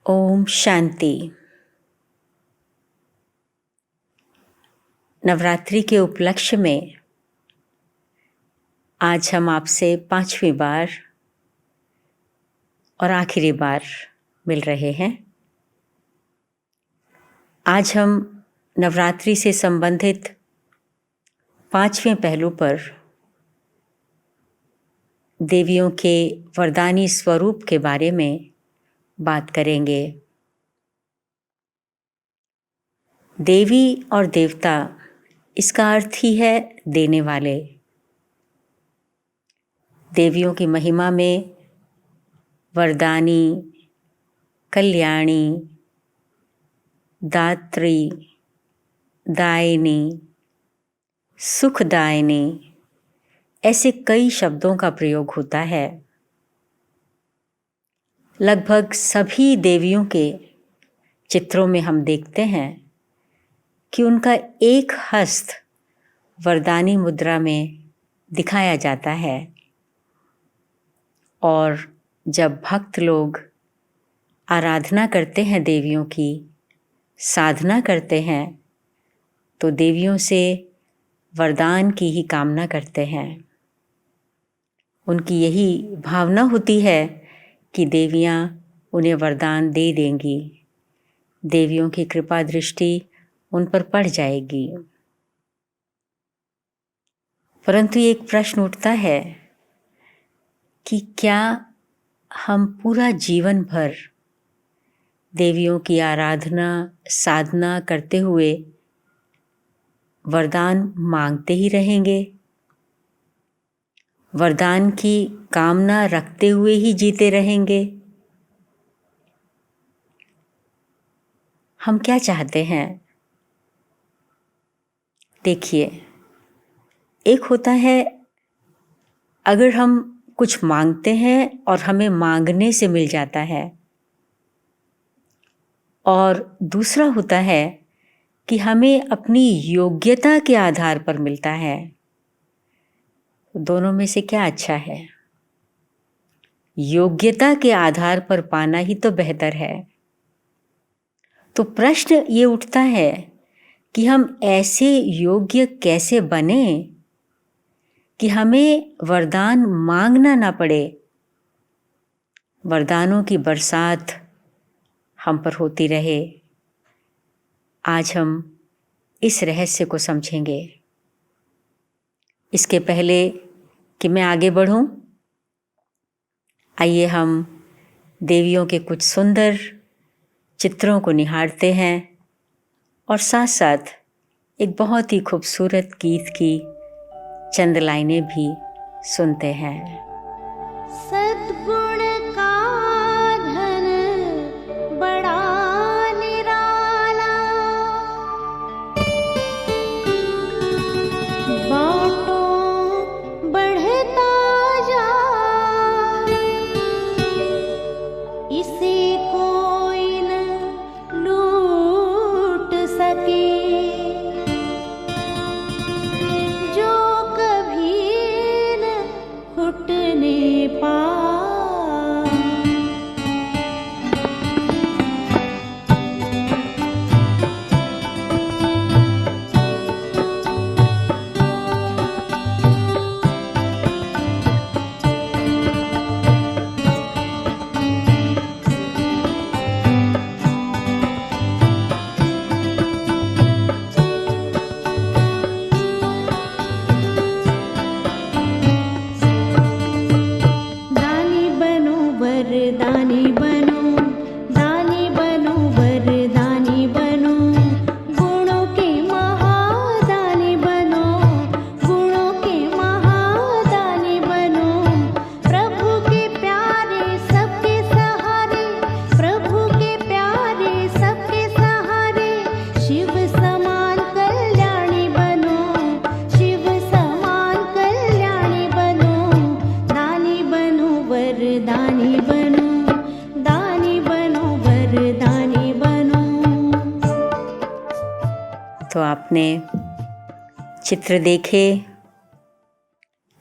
ओम शांति। नवरात्रि के उपलक्ष्य में आज हम आपसे 5वीं बार और आखिरी बार मिल रहे हैं। आज हम नवरात्रि से संबंधित 5वें पहलू पर देवियों के वरदानी स्वरूप के बारे में बात करेंगे। देवी और देवता, इसका अर्थ ही है देने वाले। देवियों की महिमा में वरदानी, कल्याणी, दात्री, दायिनी, सुखदायिनी ऐसे कई शब्दों का प्रयोग होता है। लगभग सभी देवियों के चित्रों में हम देखते हैं कि उनका एक हस्त वरदानी मुद्रा में दिखाया जाता है, और जब भक्त लोग आराधना करते हैं, देवियों की साधना करते हैं, तो देवियों से वरदान की ही कामना करते हैं। उनकी यही भावना होती है कि देवियाँ उन्हें वरदान दे देंगी, देवियों की कृपा दृष्टि उन पर पड़ जाएगी। परंतु एक प्रश्न उठता है कि क्या हम पूरा जीवन भर देवियों की आराधना साधना करते हुए वरदान मांगते ही रहेंगे, वरदान की कामना रखते हुए ही जीते रहेंगे? हम क्या चाहते हैं? देखिए, एक होता है अगर हम कुछ मांगते हैं और हमें मांगने से मिल जाता है, और दूसरा होता है कि हमें अपनी योग्यता के आधार पर मिलता है। दोनों में से क्या अच्छा है? योग्यता के आधार पर पाना ही तो बेहतर है। तो प्रश्न ये उठता है कि हम ऐसे योग्य कैसे बने कि हमें वरदान मांगना ना पड़े, वरदानों की बरसात हम पर होती रहे। आज हम इस रहस्य को समझेंगे। इसके पहले कि मैं आगे बढ़ूं, आइए हम देवियों के कुछ सुंदर चित्रों को निहारते हैं और साथ साथ एक बहुत ही खूबसूरत गीत की चंद लाइनें भी सुनते हैं। सद्गुण का धन बड़ा निराला, बाँटो बढ़ता जा, इसे कोई न लूट सके, जो कभी न घुटने पाए। दानी बनो वरदानी बनो, दानी बनो वरदानी बनो, गुणों के महादानी बनो, गुणों के महादानी बनो, प्रभु के प्यारे सबके सहारे, प्रभु के प्यारे सबके सहारे, शिव समान कल्याणी बनो, शिव समान कल्याणी बनो, दानी बनो वरदानी बनो, दानी बनो वरदानी बनो। तो आपने चित्र देखे,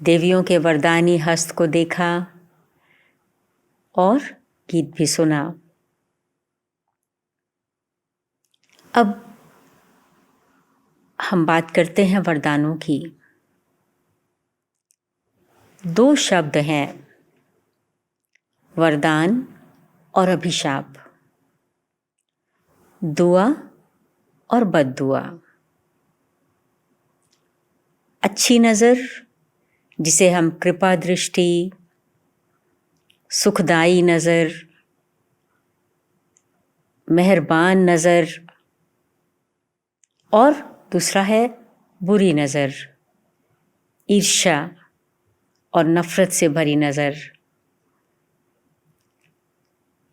देवियों के वरदानी हस्त को देखा और गीत भी सुना। अब हम बात करते हैं वरदानों की। 2 शब्द हैं, वरदान और अभिशाप, दुआ और बद्दुआ। अच्छी नज़र, जिसे हम कृपा दृष्टि, सुखदाई नज़र, मेहरबान नज़र, और दूसरा है बुरी नज़र, ईर्ष्या और नफ़रत से भरी नज़र।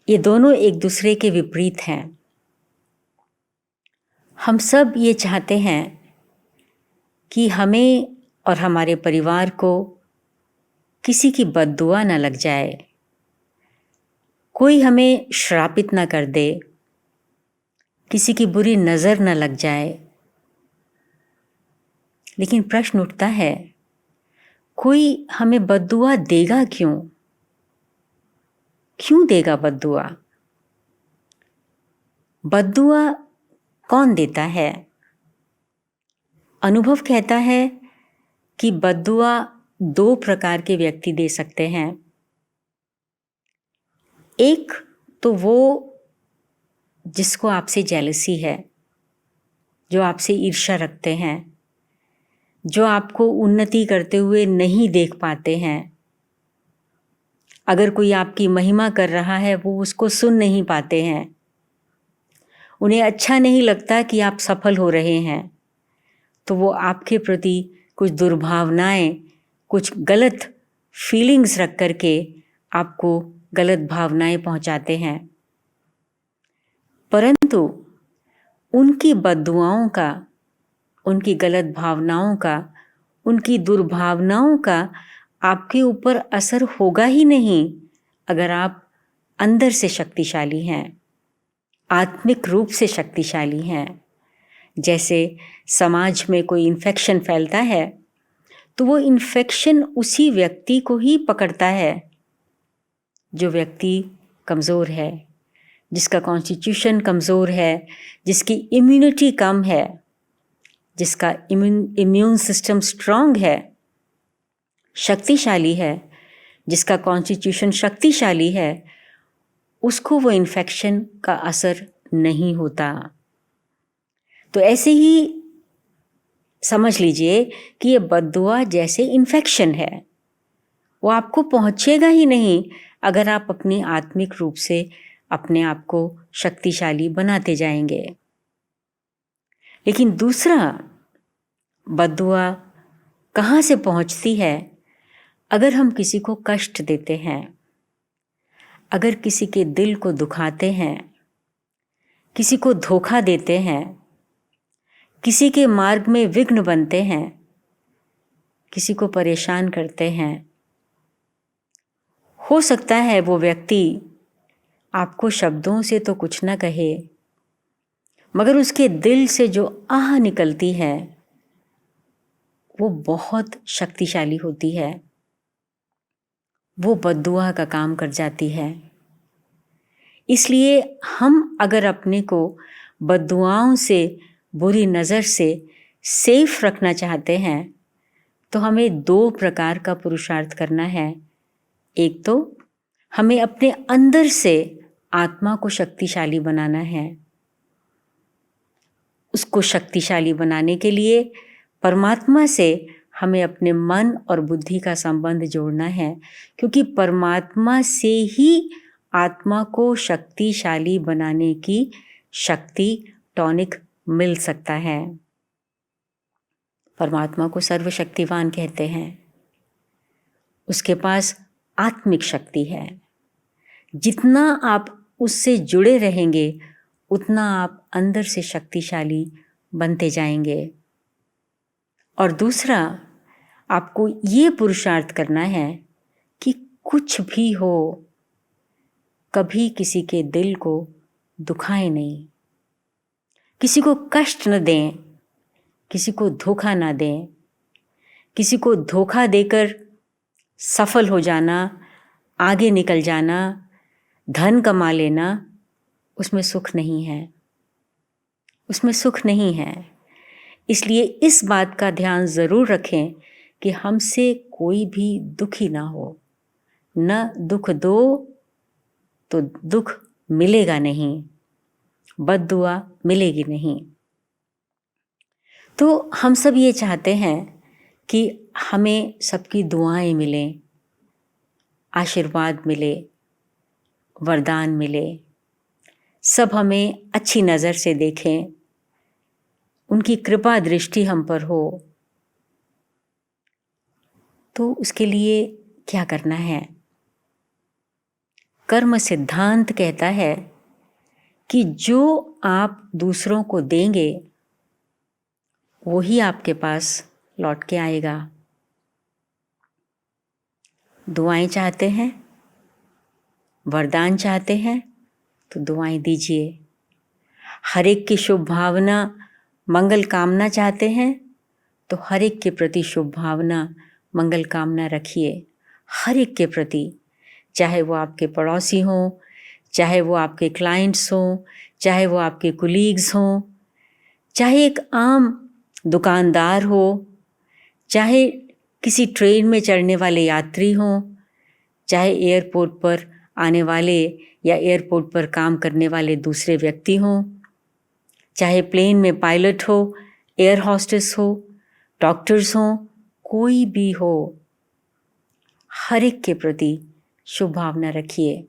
ये दोनों एक दूसरे के विपरीत हैं। हम सब ये चाहते हैं कि हमें और हमारे परिवार को किसी की बद्दुआ न लग जाए, कोई हमें श्रापित न कर दे, किसी की बुरी नज़र न लग जाए। लेकिन प्रश्न उठता है, कोई हमें बद्दुआ देगा क्यों? क्यों देगा बद्दुआ? बद्दुआ कौन देता है? अनुभव कहता है कि बद्दुआ 2 प्रकार के व्यक्ति दे सकते हैं। एक तो वो जिसको आपसे जेलसी है, जो आपसे ईर्ष्या रखते हैं, जो आपको उन्नति करते हुए नहीं देख पाते हैं। अगर कोई आपकी महिमा कर रहा है, वो उसको सुन नहीं पाते हैं। उन्हें अच्छा नहीं लगता कि आप सफल हो रहे हैं, तो वो आपके प्रति कुछ दुर्भावनाएं, कुछ गलत फीलिंग्स रख करके आपको गलत भावनाएं पहुंचाते हैं। परंतु उनकी बद्दुआओं का, उनकी गलत भावनाओं का, उनकी दुर्भावनाओं का आपके ऊपर असर होगा ही नहीं अगर आप अंदर से शक्तिशाली हैं, आत्मिक रूप से शक्तिशाली हैं। जैसे समाज में कोई इन्फेक्शन फैलता है तो वो इन्फेक्शन उसी व्यक्ति को ही पकड़ता है जो व्यक्ति कमज़ोर है, जिसका कॉन्स्टिट्यूशन कमज़ोर है, जिसकी इम्यूनिटी कम है, जिसका इम्यून सिस्टम स्ट्रांग है, शक्तिशाली है, जिसका कॉन्स्टिट्यूशन शक्तिशाली है, उसको वो इन्फेक्शन का असर नहीं होता। तो ऐसे ही समझ लीजिए कि ये बद्दुआ जैसे इन्फेक्शन है, वो आपको पहुंचेगा ही नहीं अगर आप अपनी आत्मिक रूप से अपने आप को शक्तिशाली बनाते जाएंगे। लेकिन दूसरा बद्दुआ कहाँ से पहुंचती है? अगर हम किसी को कष्ट देते हैं, अगर किसी के दिल को दुखाते हैं, किसी को धोखा देते हैं, किसी के मार्ग में विघ्न बनते हैं, किसी को परेशान करते हैं, हो सकता है वो व्यक्ति आपको शब्दों से तो कुछ न कहे, मगर उसके दिल से जो आह निकलती है वो बहुत शक्तिशाली होती है, वो बद्दुआ का काम कर जाती है। इसलिए हम अगर अपने को बद्दुआओं से, बुरी नज़र से सेफ रखना चाहते हैं तो हमें 2 प्रकार का पुरुषार्थ करना है। एक तो हमें अपने अंदर से आत्मा को शक्तिशाली बनाना है। उसको शक्तिशाली बनाने के लिए परमात्मा से हमें अपने मन और बुद्धि का संबंध जोड़ना है, क्योंकि परमात्मा से ही आत्मा को शक्तिशाली बनाने की शक्ति, टॉनिक मिल सकता है। परमात्मा को सर्वशक्तिवान कहते हैं। उसके पास आत्मिक शक्ति है। जितना आप उससे जुड़े रहेंगे उतना आप अंदर से शक्तिशाली बनते जाएंगे। और दूसरा, आपको ये पुरुषार्थ करना है कि कुछ भी हो, कभी किसी के दिल को दुखाएं नहीं, किसी को कष्ट न दें, किसी को धोखा ना दें। किसी को धोखा देकर सफल हो जाना, आगे निकल जाना, धन कमा लेना, उसमें सुख नहीं है। उसमें सुख नहीं है। इसलिए इस बात का ध्यान ज़रूर रखें कि हमसे कोई भी दुखी ना हो। न दुख दो तो दुख मिलेगा नहीं, बद्दुआ मिलेगी नहीं। तो हम सब ये चाहते हैं कि हमें सबकी दुआएं मिलें, आशीर्वाद मिले, वरदान मिले, सब हमें अच्छी नज़र से देखें, उनकी कृपा दृष्टि हम पर हो। तो उसके लिए क्या करना है? कर्म सिद्धांत कहता है कि जो आप दूसरों को देंगे वही आपके पास लौट के आएगा। दुआएं चाहते हैं, वरदान चाहते हैं तो दुआएं दीजिए। हर एक की शुभ भावना, मंगल कामना चाहते हैं तो हर एक के प्रति शुभ भावना, मंगल कामना रखिए। हर एक के प्रति, चाहे वो आपके पड़ोसी हों, चाहे वो आपके क्लाइंट्स हों, चाहे वो आपके कुलीग्स हों, चाहे एक आम दुकानदार हो, चाहे किसी ट्रेन में चढ़ने वाले यात्री हों, चाहे एयरपोर्ट पर आने वाले या एयरपोर्ट पर काम करने वाले दूसरे व्यक्ति हों, चाहे प्लेन में पायलट हो, एयर होस्टेस हो, डॉक्टर्स हों, कोई भी हो, हर एक के प्रति शुभ भावना रखिए।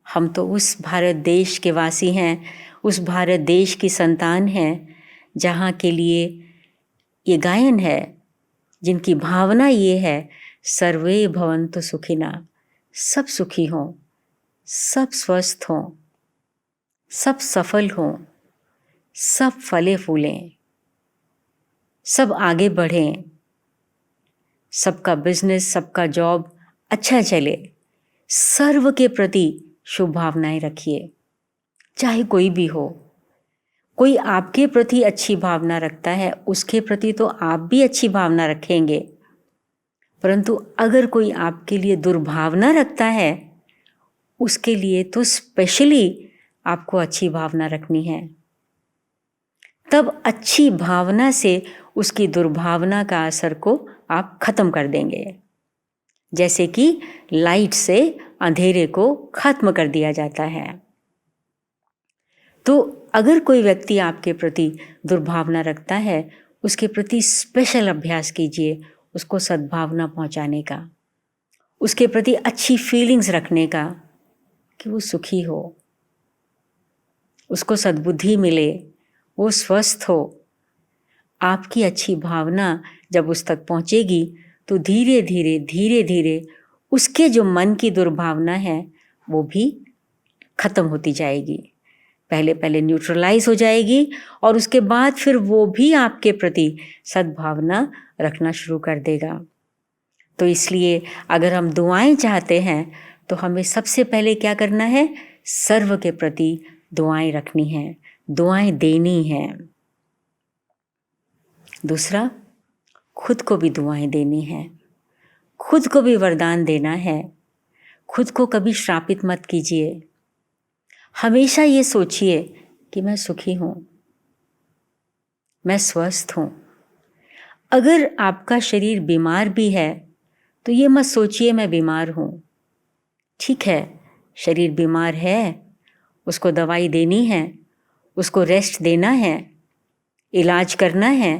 हम तो उस भारत देश के वासी हैं, उस भारत देश की संतान हैं जहाँ के लिए ये गायन है, जिनकी भावना ये है, सर्वे भवन्तु सुखिना, सब सुखी हों, सब स्वस्थ हों, सब सफल हों, सब फले फूलें, सब आगे बढ़ें, सबका बिजनेस, सबका जॉब अच्छा चले। सर्व के प्रति शुभ भावनाएं रखिए, चाहे कोई भी हो। कोई आपके प्रति अच्छी भावना रखता है, उसके प्रति तो आप भी अच्छी भावना रखेंगे, परंतु अगर कोई आपके लिए दुर्भावना रखता है, उसके लिए तो स्पेशली आपको अच्छी भावना रखनी है। तब अच्छी भावना से उसकी दुर्भावना का असर को आप खत्म कर देंगे, जैसे कि लाइट से अंधेरे को खत्म कर दिया जाता है। तो अगर कोई व्यक्ति आपके प्रति दुर्भावना रखता है, उसके प्रति स्पेशल अभ्यास कीजिए, उसको सद्भावना पहुंचाने का, उसके प्रति अच्छी फीलिंग्स रखने का कि वो सुखी हो, उसको सद्बुद्धि मिले, वो स्वस्थ हो। आपकी अच्छी भावना जब उस तक पहुंचेगी तो धीरे धीरे उसके जो मन की दुर्भावना है वो भी खत्म होती जाएगी। पहले न्यूट्रलाइज हो जाएगी और उसके बाद फिर वो भी आपके प्रति सद्भावना रखना शुरू कर देगा। तो इसलिए अगर हम दुआएं चाहते हैं तो हमें सबसे पहले क्या करना है? सर्व के प्रति दुआएं रखनी हैं, दुआएं देनी हैं। दूसरा, खुद को भी दुआएं देनी हैं, खुद को भी वरदान देना है। खुद को कभी श्रापित मत कीजिए। हमेशा ये सोचिए कि मैं सुखी हूँ, मैं स्वस्थ हूँ। अगर आपका शरीर बीमार भी है तो ये मत सोचिए मैं बीमार हूँ। ठीक है, शरीर बीमार है, उसको दवाई देनी है, उसको रेस्ट देना है, इलाज करना है,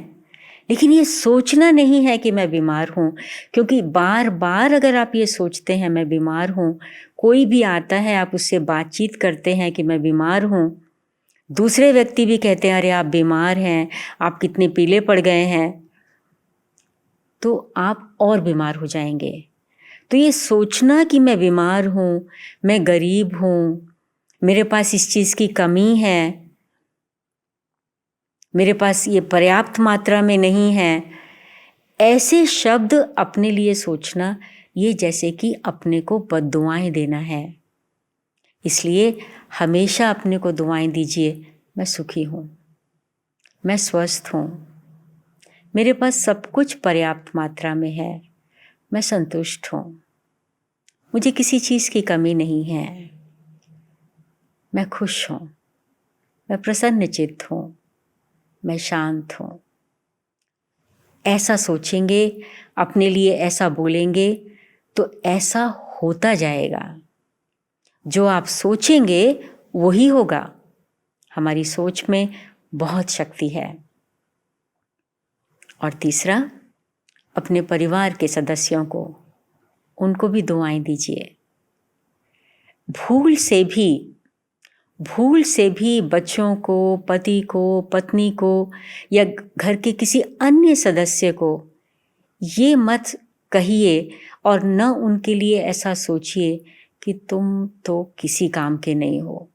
लेकिन ये सोचना नहीं है कि मैं बीमार हूँ। क्योंकि बार बार अगर आप ये सोचते हैं मैं बीमार हूँ, कोई भी आता है, आप उससे बातचीत करते हैं कि मैं बीमार हूँ, दूसरे व्यक्ति भी कहते हैं अरे आप बीमार हैं, आप कितने पीले पड़ गए हैं, तो आप और बीमार हो जाएंगे। तो ये सोचना कि मैं बीमार हूँ, मैं गरीब हूँ, मेरे पास इस चीज़ की कमी है, मेरे पास ये पर्याप्त मात्रा में नहीं है, ऐसे शब्द अपने लिए सोचना, ये जैसे कि अपने को बद्दुआएं देना है। इसलिए हमेशा अपने को दुआएं दीजिए, मैं सुखी हूँ, मैं स्वस्थ हूँ, मेरे पास सब कुछ पर्याप्त मात्रा में है, मैं संतुष्ट हूँ, मुझे किसी चीज़ की कमी नहीं है, मैं खुश हूँ। मैं प्रसन्नचित्त हूँ, मैं शांत हूँ। ऐसा सोचेंगे, अपने लिए ऐसा बोलेंगे तो ऐसा होता जाएगा। जो आप सोचेंगे वही होगा। हमारी सोच में बहुत शक्ति है। और तीसरा, अपने परिवार के सदस्यों को, उनको भी दुआएं दीजिए। भूल से भी बच्चों को, पति को, पत्नी को या घर के किसी अन्य सदस्य को ये मत कहिए और न उनके लिए ऐसा सोचिए कि तुम तो किसी काम के नहीं हो,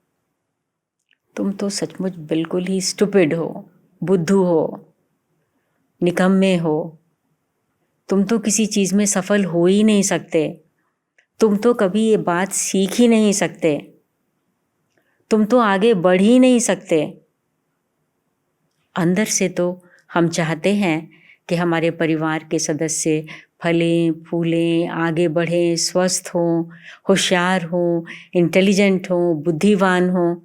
तुम तो सचमुच बिल्कुल ही स्टूपिड हो, बुद्धू हो, निकम्मे हो, तुम तो किसी चीज़ में सफल हो ही नहीं सकते, तुम तो कभी ये बात सीख ही नहीं सकते, तुम तो आगे बढ़ ही नहीं सकते। अंदर से तो हम चाहते हैं कि हमारे परिवार के सदस्य फलें फूलें, आगे बढ़ें, स्वस्थ हों, होशियार हों, इंटेलिजेंट हों, बुद्धिमान हों।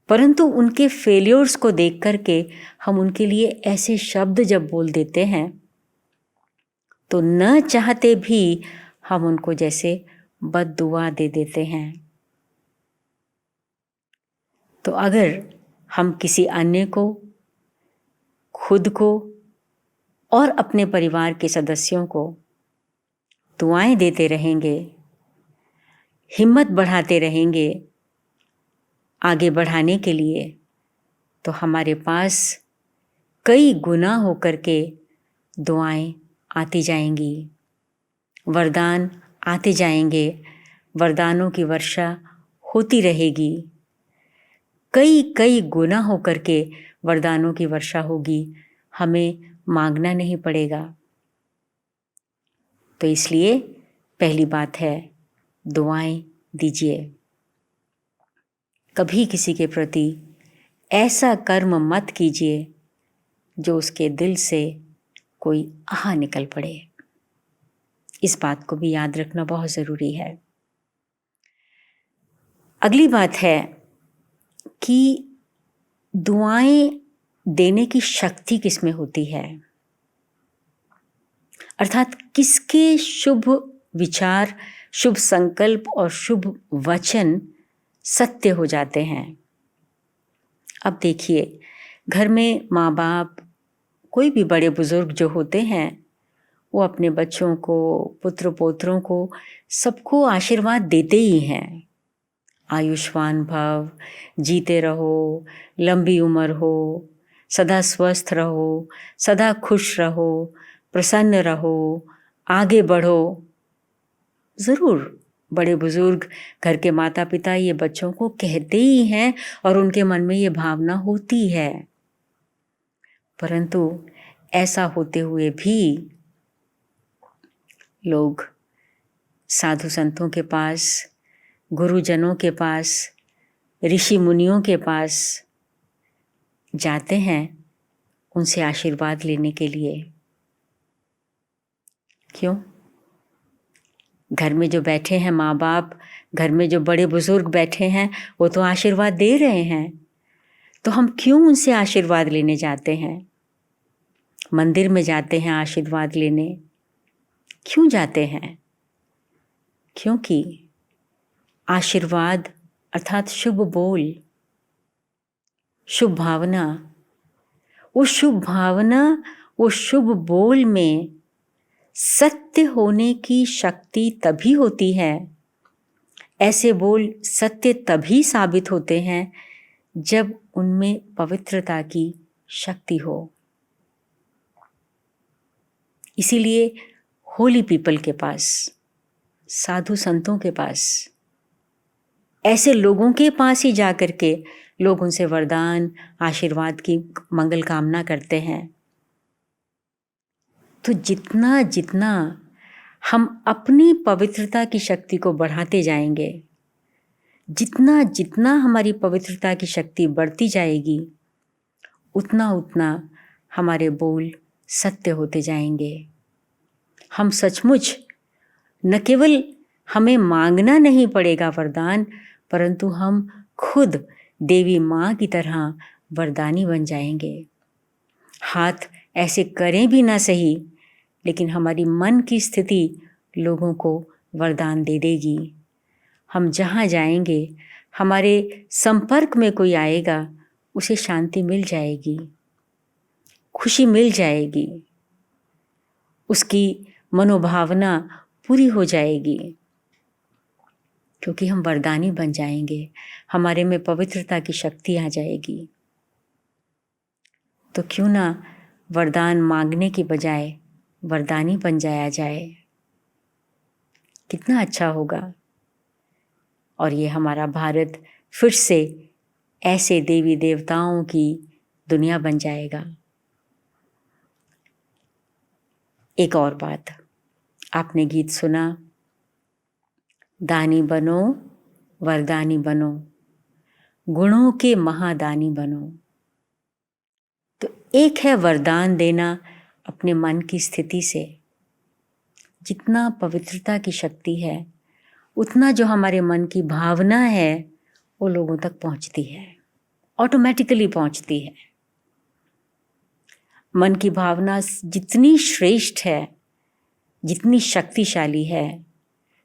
परंतु उनके फेलियर्स को देख कर के हम उनके लिए ऐसे शब्द जब बोल देते हैं तो न चाहते भी हम उनको जैसे बद्दुआ दे देते हैं। तो अगर हम किसी अन्य को, खुद को और अपने परिवार के सदस्यों को दुआएं देते रहेंगे, हिम्मत बढ़ाते रहेंगे आगे बढ़ाने के लिए, तो हमारे पास कई गुना होकर के दुआएं आती जाएंगी, वरदान आते जाएंगे, वरदानों की वर्षा होती रहेगी। कई गुना होकर के वरदानों की वर्षा होगी, हमें मांगना नहीं पड़ेगा। तो इसलिए पहली बात है, दुआएं दीजिए। कभी किसी के प्रति ऐसा कर्म मत कीजिए जो उसके दिल से कोई आह निकल पड़े। इस बात को भी याद रखना बहुत ज़रूरी है। अगली बात है कि दुआएं देने की शक्ति किसमें होती है, अर्थात किसके शुभ विचार, शुभ संकल्प और शुभ वचन सत्य हो जाते हैं। अब देखिए, घर में माँ बाप, कोई भी बड़े बुजुर्ग जो होते हैं, वो अपने बच्चों को, पुत्र पोत्रों को, सबको आशीर्वाद देते ही हैं। आयुष्मान भव, जीते रहो, लंबी उम्र हो, सदा स्वस्थ रहो, सदा खुश रहो, प्रसन्न रहो, आगे बढ़ो। ज़रूर बड़े बुजुर्ग, घर के माता पिता ये बच्चों को कहते ही हैं और उनके मन में ये भावना होती है। परंतु ऐसा होते हुए भी लोग साधु संतों के पास, गुरुजनों के पास, ऋषि मुनियों के पास जाते हैं उनसे आशीर्वाद लेने के लिए। क्यों? घर में जो बैठे हैं माँ बाप, घर में जो बड़े बुजुर्ग बैठे हैं, वो तो आशीर्वाद दे रहे हैं, तो हम क्यों उनसे आशीर्वाद लेने जाते हैं? मंदिर में जाते हैं आशीर्वाद लेने, क्यों जाते हैं? क्योंकि आशीर्वाद अर्थात शुभ बोल, शुभ भावना, वो शुभ बोल में सत्य होने की शक्ति तभी होती है। ऐसे बोल सत्य तभी साबित होते हैं जब उनमें पवित्रता की शक्ति हो। इसीलिए होली पीपल के पास, साधु संतों के पास, ऐसे लोगों के पास ही जाकर के लोग उनसे वरदान, आशीर्वाद की मंगल कामना करते हैं। तो जितना जितना हम अपनी पवित्रता की शक्ति को बढ़ाते जाएंगे, जितना जितना हमारी पवित्रता की शक्ति बढ़ती जाएगी, उतना उतना हमारे बोल सत्य होते जाएंगे। हम सचमुच न केवल हमें मांगना नहीं पड़ेगा वरदान, परंतु हम खुद देवी माँ की तरह वरदानी बन जाएंगे। हाथ ऐसे करें भी ना सही, लेकिन हमारी मन की स्थिति लोगों को वरदान दे देगी। हम जहाँ जाएंगे, हमारे संपर्क में कोई आएगा, उसे शांति मिल जाएगी, खुशी मिल जाएगी, उसकी मनोभावना पूरी हो जाएगी, क्योंकि हम वरदानी बन जाएंगे। हमारे में पवित्रता की शक्ति आ जाएगी। तो क्यों ना वरदान मांगने की बजाय वरदानी बन जाया जाए। कितना अच्छा होगा। और ये हमारा भारत फिर से ऐसे देवी देवताओं की दुनिया बन जाएगा। एक और बात, आपने गीत सुना, दानी बनो वरदानी बनो, गुणों के महादानी बनो। तो एक है वरदान देना अपने मन की स्थिति से। जितना पवित्रता की शक्ति है, उतना जो हमारे मन की भावना है वो लोगों तक पहुंचती है, ऑटोमेटिकली पहुंचती है। मन की भावना जितनी श्रेष्ठ है, जितनी शक्तिशाली है,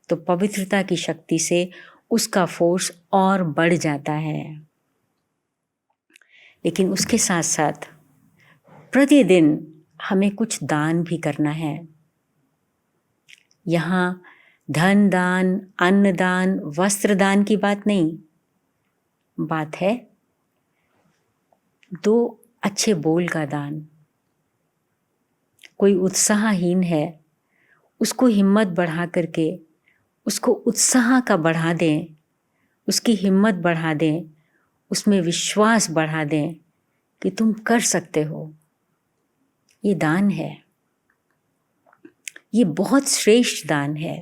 तो पवित्रता की शक्ति से उसका फोर्स और बढ़ जाता है। लेकिन उसके साथ साथ प्रतिदिन हमें कुछ दान भी करना है। यहाँ धन दान, अन्न दान, वस्त्र दान की बात नहीं, बात है 2 अच्छे बोल का दान। कोई उत्साहहीन है, उसको हिम्मत बढ़ा करके उसको उत्साह का बढ़ा दें, उसकी हिम्मत बढ़ा दें, उसमें विश्वास बढ़ा दें कि तुम कर सकते हो। ये दान है, ये बहुत श्रेष्ठ दान है।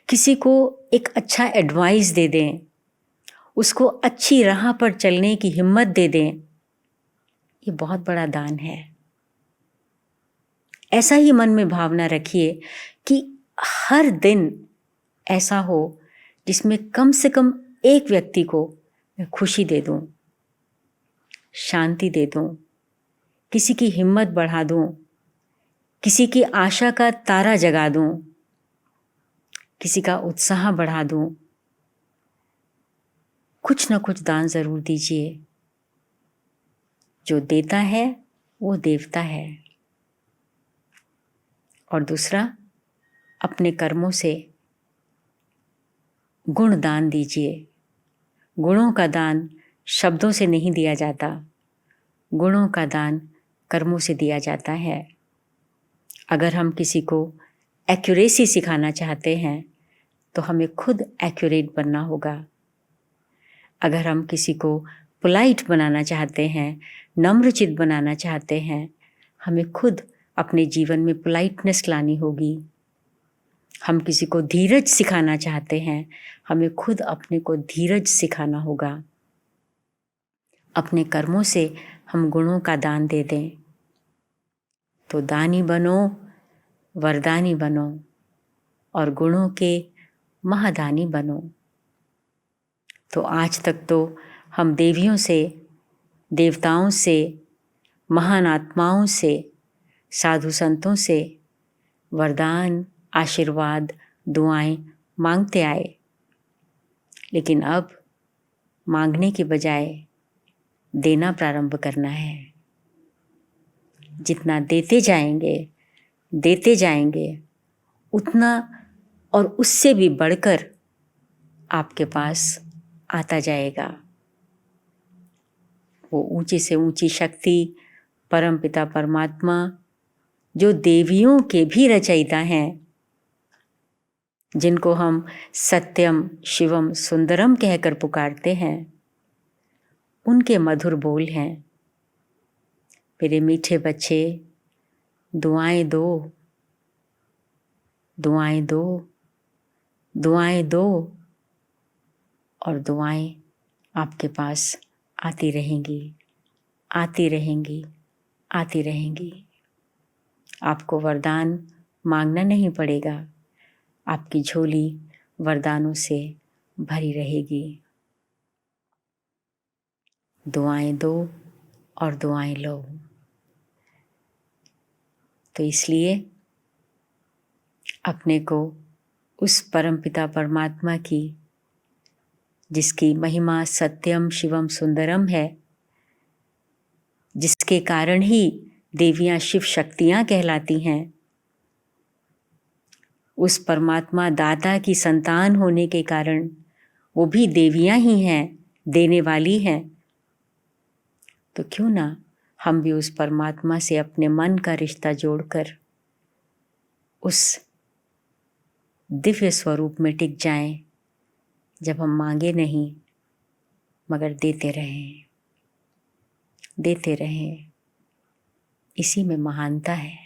किसी को एक अच्छा एडवाइस दे दें, उसको अच्छी राह पर चलने की हिम्मत दे दें, ये बहुत बड़ा दान है। ऐसा ही मन में भावना रखिए कि हर दिन ऐसा हो जिसमें कम से कम एक व्यक्ति को मैं खुशी दे दूं, शांति दे दूं, किसी की हिम्मत बढ़ा दूं, किसी की आशा का तारा जगा दूं, किसी का उत्साह बढ़ा दूं। कुछ ना कुछ दान जरूर दीजिए। जो देता है वो देवता है। और दूसरा, अपने कर्मों से गुण दान दीजिए। गुणों का दान शब्दों से नहीं दिया जाता, गुणों का दान कर्मों से दिया जाता है। अगर हम किसी को एक्यूरेसी सिखाना चाहते हैं तो हमें खुद एक्यूरेट बनना होगा। अगर हम किसी को पोलाइट बनाना चाहते हैं, नम्रचित बनाना चाहते हैं, हमें खुद अपने जीवन में पोलाइटनेस लानी होगी। हम किसी को धीरज सिखाना चाहते हैं, हमें खुद अपने को धीरज सिखाना होगा। अपने कर्मों से हम गुणों का दान दे दें तो दानी बनो, वरदानी बनो और गुणों के महादानी बनो। तो आज तक तो हम देवियों से, देवताओं से, महान आत्माओं से, साधु संतों से वरदान, आशीर्वाद, दुआएं मांगते आए। लेकिन अब मांगने के बजाय देना प्रारंभ करना है। जितना देते जाएंगे उतना और उससे भी बढ़कर आपके पास आता जाएगा। वो ऊंची से ऊंची शक्ति, परमपिता परमात्मा, जो देवियों के भी रचयिता हैं, जिनको हम सत्यम शिवम सुंदरम कहकर पुकारते हैं, उनके मधुर बोल हैं, मेरे मीठे बच्चे, दुआएं दो, दुआएं दो, दुआएं दो, और दुआएं आपके पास आती रहेंगी, आती रहेंगी, आती रहेंगी। आपको वरदान मांगना नहीं पड़ेगा, आपकी झोली वरदानों से भरी रहेगी। दुआएं दो और दुआएं लो। तो इसलिए अपने को उस परमपिता परमात्मा की, जिसकी महिमा सत्यम शिवम सुंदरम है, जिसके कारण ही देवियां शिव शक्तियां कहलाती हैं, उस परमात्मा दाता की संतान होने के कारण वो भी देवियां ही हैं, देने वाली हैं। तो क्यों ना हम भी उस परमात्मा से अपने मन का रिश्ता जोड़कर उस दिव्य स्वरूप में टिक जाएं, जब हम मांगे नहीं मगर देते रहें, देते रहें। इसी में महानता है।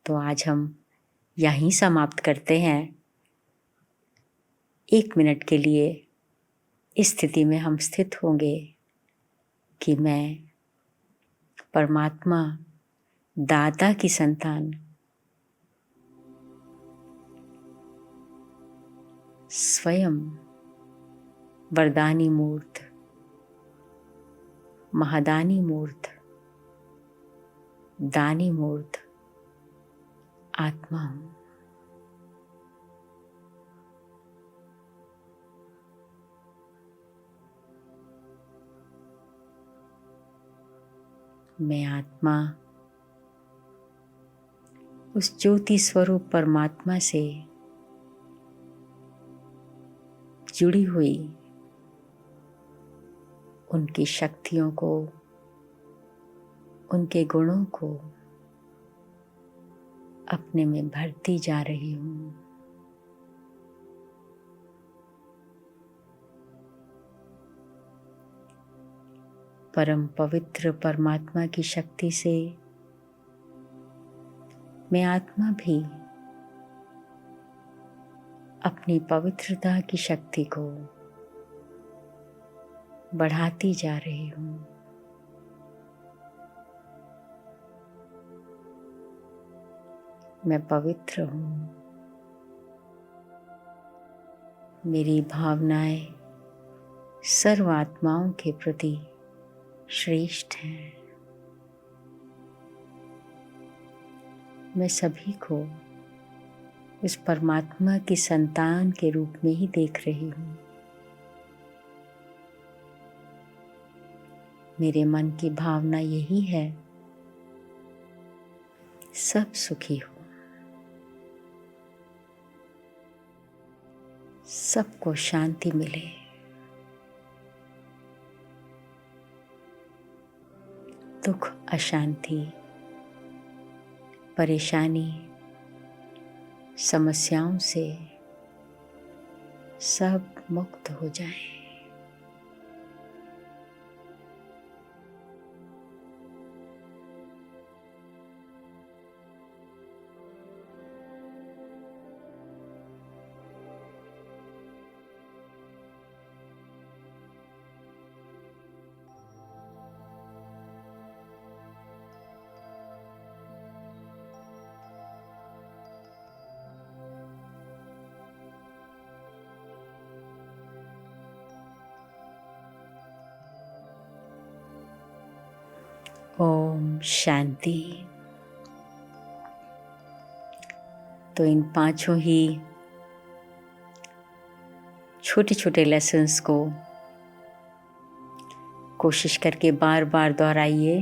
तो आज हम यहीं समाप्त करते हैं। 1 मिनट के लिए इस स्थिति में हम स्थित होंगे कि मैं परमात्मा दाता की संतान स्वयं वरदानी मूर्त, महादानी मूर्त, दानी मूर्त आत्मा हूँ। मैं आत्मा उस ज्योति स्वरूप परमात्मा से जुड़ी हुई उनकी शक्तियों को, उनके गुणों को अपने में भरती जा रही हूँ। परम पवित्र परमात्मा की शक्ति से मैं आत्मा भी अपनी पवित्रता की शक्ति को बढ़ाती जा रही हूँ। मैं पवित्र हूँ। मेरी भावनाएं सर्व आत्माओं के प्रति श्रेष्ठ हैं। मैं सभी को उस परमात्मा की संतान के रूप में ही देख रही हूँ। मेरे मन की भावना यही है, सब सुखी हो, सबको शांति मिले। दुख, अशांति, परेशानी, समस्याओं से सब मुक्त हो जाएं। ओम शांति। तो इन 5 ही छोटे छोटे लेसन्स को कोशिश करके बार बार दोहराइए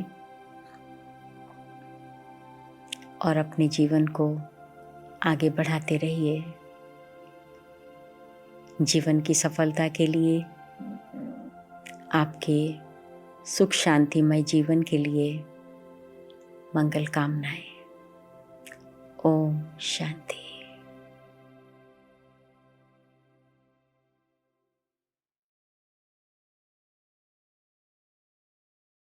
और अपने जीवन को आगे बढ़ाते रहिए। जीवन की सफलता के लिए, आपके सुख शांतिमय जीवन के लिए मंगल कामनाएं। ओम शांति।